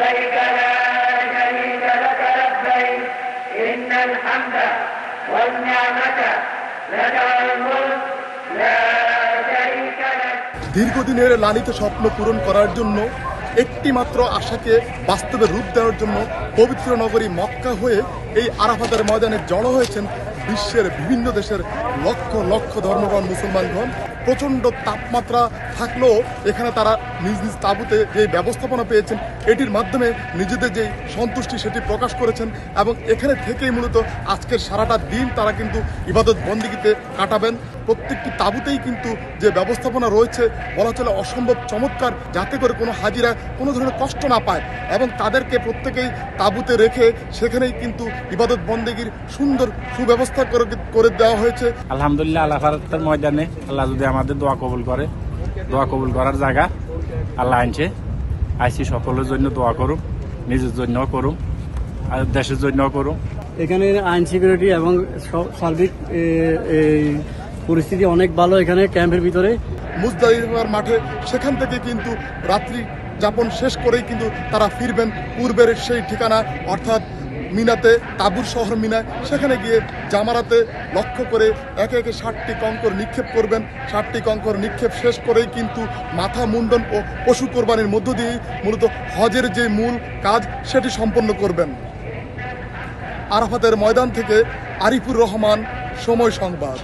لبيك لا شريك لك لبيك إن الحمد والنعمة لك والملك لا شريك لك। দীর্ঘদিনের লালিত স্বপ্ন পূরণ করার জন্য একটি মাত্র আশাকে বাস্তবে রূপ দেওয়ার জন্য পবিত্র নগরী মক্কা হয়ে এই আরাফাতের ময়দানে জড়ো হয়েছেন বিশ্বের বিভিন্ন দেশের লক্ষ লক্ষ ধর্মগণ মুসলমানগণ। প্রচণ্ড তাপমাত্রা থাকলেও এখানে তারা নিজ নিজ তাঁবুতে যে ব্যবস্থাপনা পেয়েছেন এটির মাধ্যমে নিজেদের যে সন্তুষ্টি সেটি প্রকাশ করেছেন এবং এখানে থেকেই মূলত আজকের সারাটা দিন তারা কিন্তু ইবাদত বন্দিগিতে কাটাবেন। প্রত্যেকটি তাঁবুতেই কিন্তু যে ব্যবস্থাপনা রয়েছে বলা চলে অসম্ভব চমৎকার, যাতে করে কোনো হাজিরা কোনো ধরনের কষ্ট না পায় এবং তাদেরকে প্রত্যেকেই তাঁবুতে রেখে সেখানেই কিন্তু ইবাদত বন্দেগীর সুন্দর সুব্যবস্থা করে দেওয়া হয়েছে। আলহামদুলিল্লাহ, আরাফাতের ময়দানে আল্লাহ যদি আমাদের দোয়া কবুল করে, দোয়া কবুল করার জায়গা আল্লাহ আনছে। আইসি সকলের জন্য দোয়া করুন, নিজের জন্য করুন আর দেশের জন্য করুন। এখানে আইন সিকিউরিটি এবং সার্বিক পরিস্থিতি অনেক ভালো এখানে ক্যাম্পের ভিতরে। মুজদালিফার মাঠে সেখান থেকে কিন্তু রাত্রি যাপন শেষ করেই কিন্তু তারা ফিরবেন পূর্বের সেই ঠিকানা অর্থাৎ মিনাতে, তাবুর শহর মিনায়। সেখানে গিয়ে জামারাতে লক্ষ্য করে একে একে 60টি কঙ্কর নিক্ষেপ করবেন। 60টি কঙ্কর নিক্ষেপ শেষ করেই কিন্তু মাথা মুন্ডন ও পশু কোরবানির মধ্য দিয়েই মূলত হজের যে মূল কাজ সেটি সম্পন্ন করবেন। আরাফাতের ময়দান থেকে আরিফুর রহমান, সময় সংবাদ।